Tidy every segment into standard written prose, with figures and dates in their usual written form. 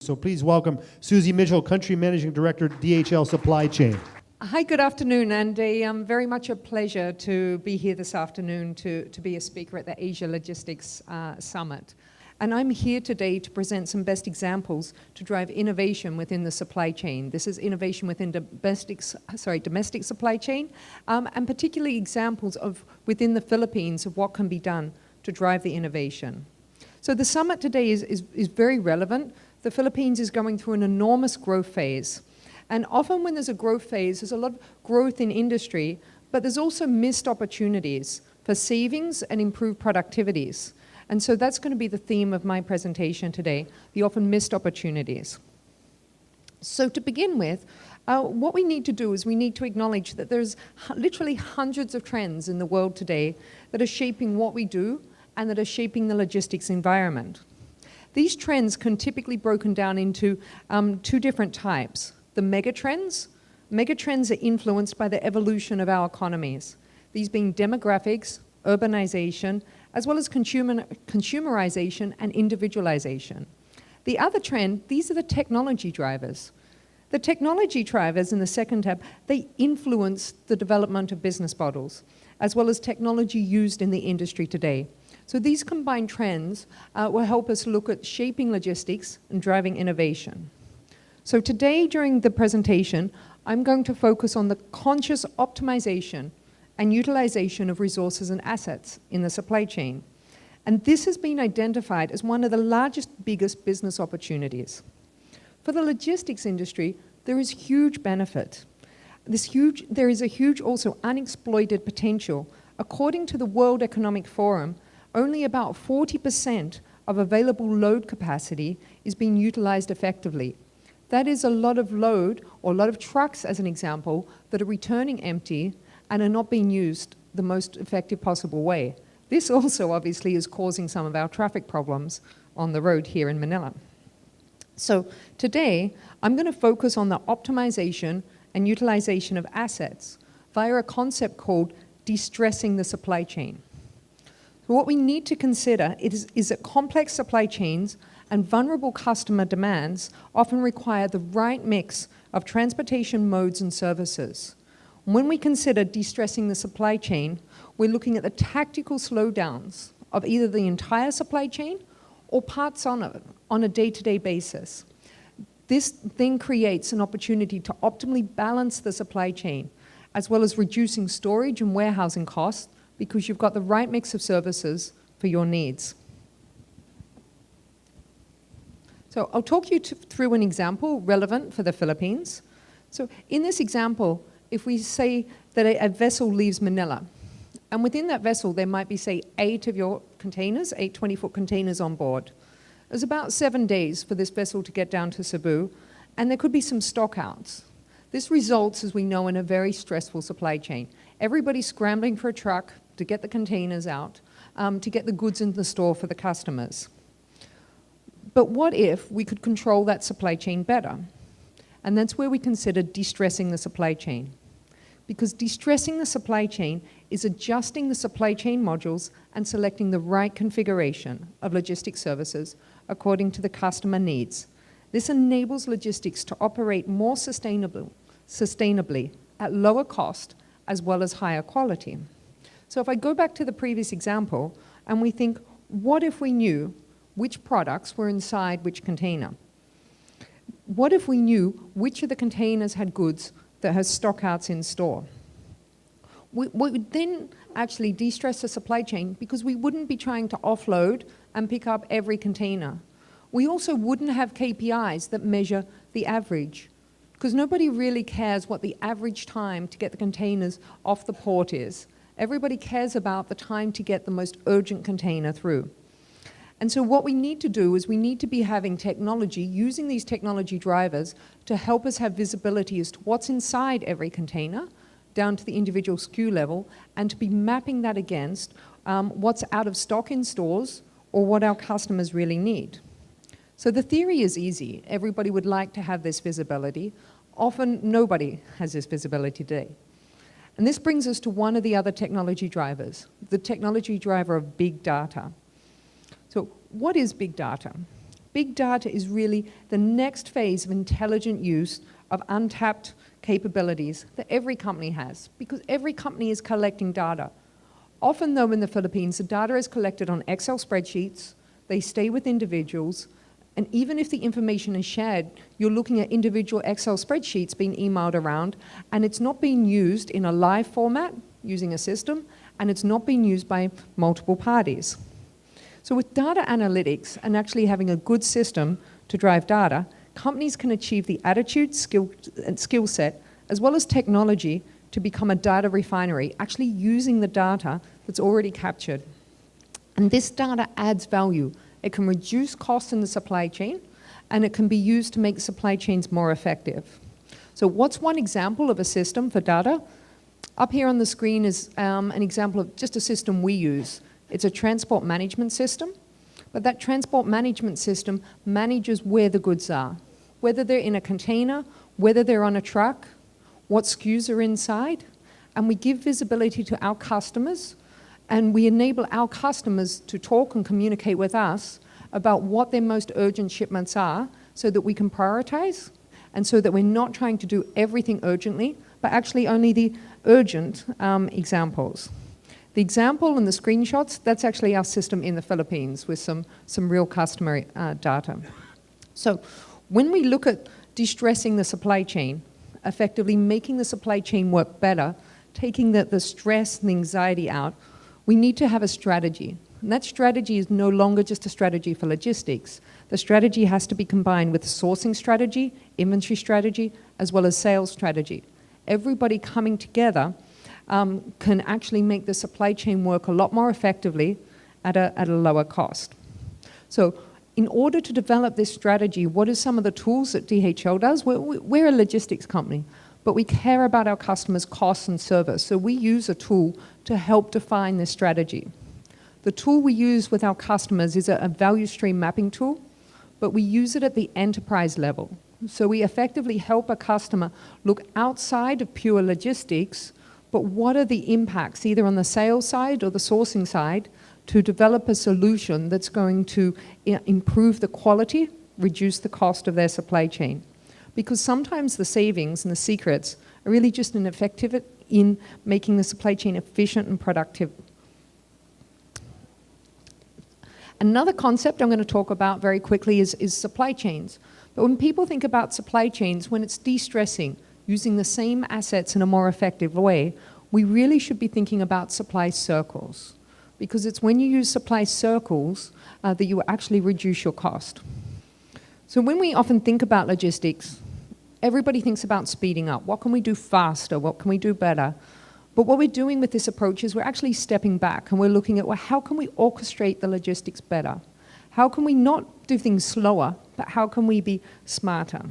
So please welcome Suzie Mitchell, Country Managing Director, DHL Supply Chain. Hi, good afternoon, and very much a pleasure to be here this afternoon to be a speaker at the Asia Logistics Summit. And I'm here today to present some best examples to drive innovation within the supply chain. This is innovation within domestic supply chain, and particularly examples of within the Philippines of what can be done to drive the innovation. So the summit today is very relevant. The Philippines is going through an enormous growth phase. And often when there's a growth phase, there's a lot of growth in industry, but there's also missed opportunities for savings and improved productivities. And so that's going to be the theme of my presentation today, the often missed opportunities. So to begin with, what we need to do is we need to acknowledge that there's literally hundreds of trends in the world today that are shaping what we do and that are shaping the logistics environment. These trends can typically be broken down into two different types. The megatrends. Megatrends are influenced by the evolution of our economies, these being demographics, urbanization, as well as consumerization and individualization. The other trend, these are the technology drivers. The technology drivers in the second tab, they influence the development of business models, as well as technology used in the industry today. So these combined trends will help us look at shaping logistics and driving innovation. So today, during the presentation, I'm going to focus on the conscious optimization and utilization of resources and assets in the supply chain. And this has been identified as one of the largest, biggest business opportunities. For the logistics industry, there is huge benefit. There is a huge also unexploited potential. According to the World Economic Forum, only about 40% of available load capacity is being utilized effectively. That is a lot of load, or a lot of trucks, as an example, that are returning empty and are not being used the most effective possible way. This also obviously is causing some of our traffic problems on the road here in Manila. So today, I'm going to focus on the optimization and utilization of assets via a concept called de-stressing the supply chain. So what we need to consider is that complex supply chains and vulnerable customer demands often require the right mix of transportation modes and services. When we consider de-stressing the supply chain, we're looking at the tactical slowdowns of either the entire supply chain or parts on it on a day-to-day basis. This then creates an opportunity to optimally balance the supply chain, as well as reducing storage and warehousing costs, because you've got the right mix of services for your needs. So I'll talk you through an example relevant for the Philippines. So in this example, if we say that a vessel leaves Manila, and within that vessel there might be, say, 8 of your containers, 8 20-foot containers on board. There's about 7 days for this vessel to get down to Cebu, and there could be some stockouts. This results, as we know, in a very stressful supply chain. Everybody's scrambling for a truck to get the containers out, to get the goods in the store for the customers. But what if we could control that supply chain better? And that's where we consider de-stressing the supply chain. Because de-stressing the supply chain is adjusting the supply chain modules and selecting the right configuration of logistics services according to the customer needs. This enables logistics to operate more sustainably at lower cost as well as higher quality. So if I go back to the previous example and we think, what if we knew which products were inside which container? What if we knew which of the containers had goods that has stockouts in store? We would then actually de-stress the supply chain because we wouldn't be trying to offload and pick up every container. We also wouldn't have KPIs that measure the average, because nobody really cares what the average time to get the containers off the port is. Everybody cares about the time to get the most urgent container through. And so what we need to do is we need to be having technology, using these technology drivers to help us have visibility as to what's inside every container, down to the individual SKU level, and to be mapping that against what's out of stock in stores or what our customers really need. So the theory is easy. Everybody would like to have this visibility. Often nobody has this visibility today. And this brings us to one of the other technology drivers, the technology driver of big data. So what is big data? Big data is really the next phase of intelligent use of untapped capabilities that every company has, because every company is collecting data. Often, though, in the Philippines, the data is collected on Excel spreadsheets, they stay with individuals, and even if the information is shared, you're looking at individual Excel spreadsheets being emailed around, and it's not being used in a live format using a system, and it's not being used by multiple parties. So with data analytics and actually having a good system to drive data, companies can achieve the attitude, skill set, as well as technology to become a data refinery, actually using the data that's already captured. And this data adds value. It can reduce costs in the supply chain, and it can be used to make supply chains more effective. So what's one example of a system for data? Up here on the screen is an example of just a system we use. It's a transport management system, but that transport management system manages where the goods are, whether they're in a container, whether they're on a truck, what SKUs are inside, and we give visibility to our customers, and we enable our customers to talk and communicate with us about what their most urgent shipments are so that we can prioritize, and so that we're not trying to do everything urgently, but actually only the urgent examples. The example and the screenshots, that's actually our system in the Philippines with some real customer data. So when we look at de-stressing the supply chain, effectively making the supply chain work better, taking the stress and the anxiety out, we need to have a strategy. And that strategy is no longer just a strategy for logistics. The strategy has to be combined with a sourcing strategy, inventory strategy, as well as sales strategy. Everybody coming together can actually make the supply chain work a lot more effectively at a lower cost. So in order to develop this strategy, what are some of the tools that DHL does? We're a logistics company, but we care about our customers' costs and service. So we use a tool to help define this strategy. The tool we use with our customers is a value stream mapping tool, but we use it at the enterprise level. So we effectively help a customer look outside of pure logistics, but what are the impacts, either on the sales side or the sourcing side, to develop a solution that's going to improve the quality, reduce the cost of their supply chain. Because sometimes the savings and the secrets are really just ineffective in making the supply chain efficient and productive. Another concept I'm going to talk about very quickly is supply chains. But when people think about supply chains, when it's de-stressing, using the same assets in a more effective way, we really should be thinking about supply circles. Because it's when you use supply circles that you actually reduce your cost. So when we often think about logistics, everybody thinks about speeding up. What can we do faster? What can we do better? But what we're doing with this approach is we're actually stepping back and we're looking at, well, how can we orchestrate the logistics better? How can we not do things slower, but how can we be smarter?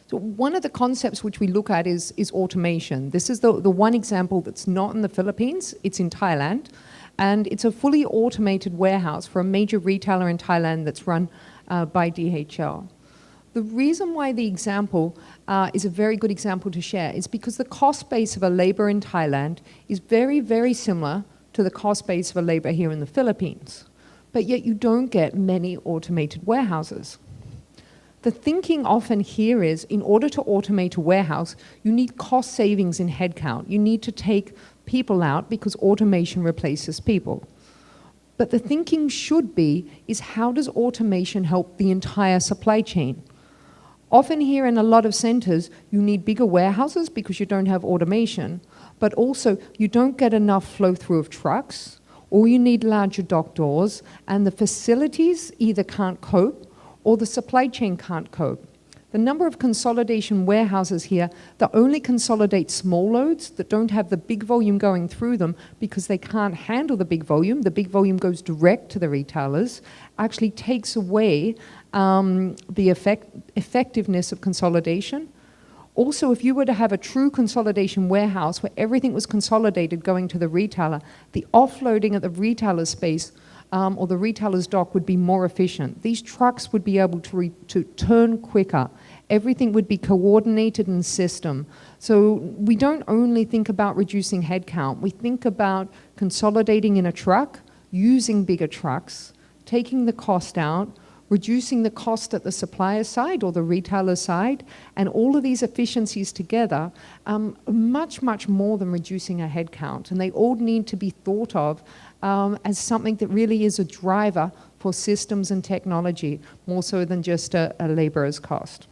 So one of the concepts which we look at is automation. This is the one example that's not in the Philippines, it's in Thailand. And it's a fully automated warehouse for a major retailer in Thailand that's run by DHL. The reason why the example is a very good example to share is because the cost base of a labor in Thailand is very, very similar to the cost base of a labor here in the Philippines. But yet you don't get many automated warehouses. The thinking often here is, in order to automate a warehouse, you need cost savings in headcount. You need to take people out because automation replaces people. But the thinking should be, is how does automation help the entire supply chain? Often here in a lot of centers, you need bigger warehouses because you don't have automation, but also you don't get enough flow through of trucks, or you need larger dock doors, and the facilities either can't cope or the supply chain can't cope. The number of consolidation warehouses here that only consolidate small loads that don't have the big volume going through them because they can't handle the big volume goes direct to the retailers, actually takes away the effectiveness of consolidation. Also, if you were to have a true consolidation warehouse where everything was consolidated going to the retailer, the offloading at the retailer space or the retailer's dock would be more efficient. These trucks would be able to turn quicker. Everything would be coordinated in system. So we don't only think about reducing headcount. We think about consolidating in a truck, using bigger trucks, taking the cost out, reducing the cost at the supplier side or the retailer side, and all of these efficiencies together much, much more than reducing our headcount. And they all need to be thought of as something that really is a driver for systems and technology, more so than just a laborer's cost.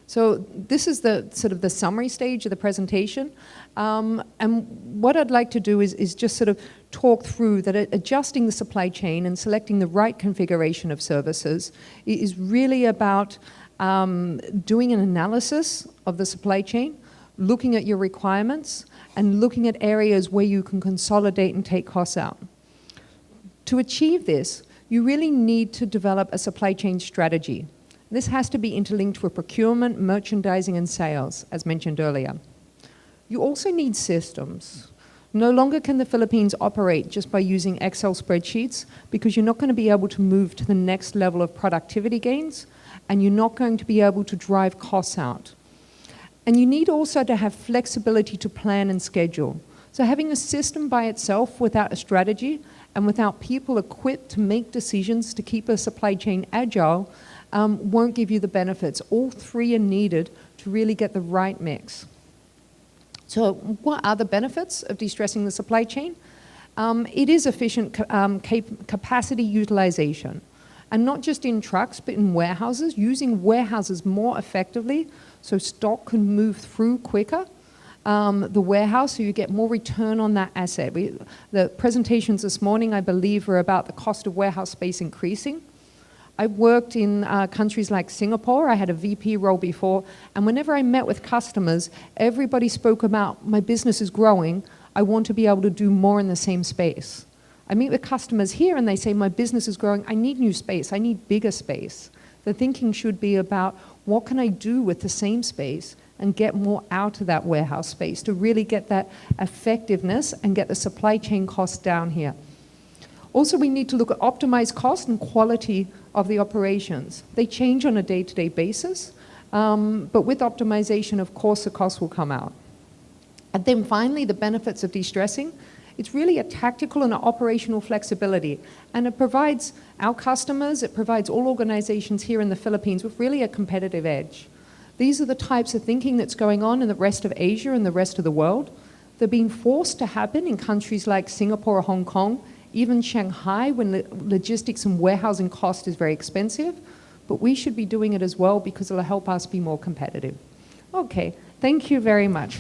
So this is the sort of the summary stage of the presentation. And what I'd like to do is just sort of talk through that adjusting the supply chain and selecting the right configuration of services is really about doing an analysis of the supply chain, looking at your requirements, and looking at areas where you can consolidate and take costs out. To achieve this, you really need to develop a supply chain strategy. This has to be interlinked with procurement, merchandising, and sales, as mentioned earlier. You also need systems. No longer can the Philippines operate just by using Excel spreadsheets, because you're not going to be able to move to the next level of productivity gains, and you're not going to be able to drive costs out. And you need also to have flexibility to plan and schedule. So having a system by itself without a strategy and without people equipped to make decisions to keep a supply chain agile won't give you the benefits. All three are needed to really get the right mix. So what are the benefits of de-stressing the supply chain? It is efficient capacity utilization. And not just in trucks, but in warehouses, using warehouses more effectively so stock can move through quicker. The warehouse, so you get more return on that asset. The presentations this morning, I believe, were about the cost of warehouse space increasing. I worked in countries like Singapore. I had a VP role before, and whenever I met with customers, everybody spoke about, my business is growing, I want to be able to do more in the same space. I meet with customers here and they say, my business is growing, I need new space, I need bigger space. The thinking should be about, what can I do with the same space and get more out of that warehouse space to really get that effectiveness and get the supply chain costs down here. Also, we need to look at optimized cost and quality of the operations. They change on a day-to-day basis, but with optimization, of course, the costs will come out. And then finally, the benefits of de-stressing. It's really a tactical and an operational flexibility, and it provides our customers, it provides all organizations here in the Philippines with really a competitive edge. These are the types of thinking that's going on in the rest of Asia and the rest of the world. They're being forced to happen in countries like Singapore or Hong Kong, even Shanghai, when logistics and warehousing cost is very expensive, but we should be doing it as well because it'll help us be more competitive. Okay, thank you very much.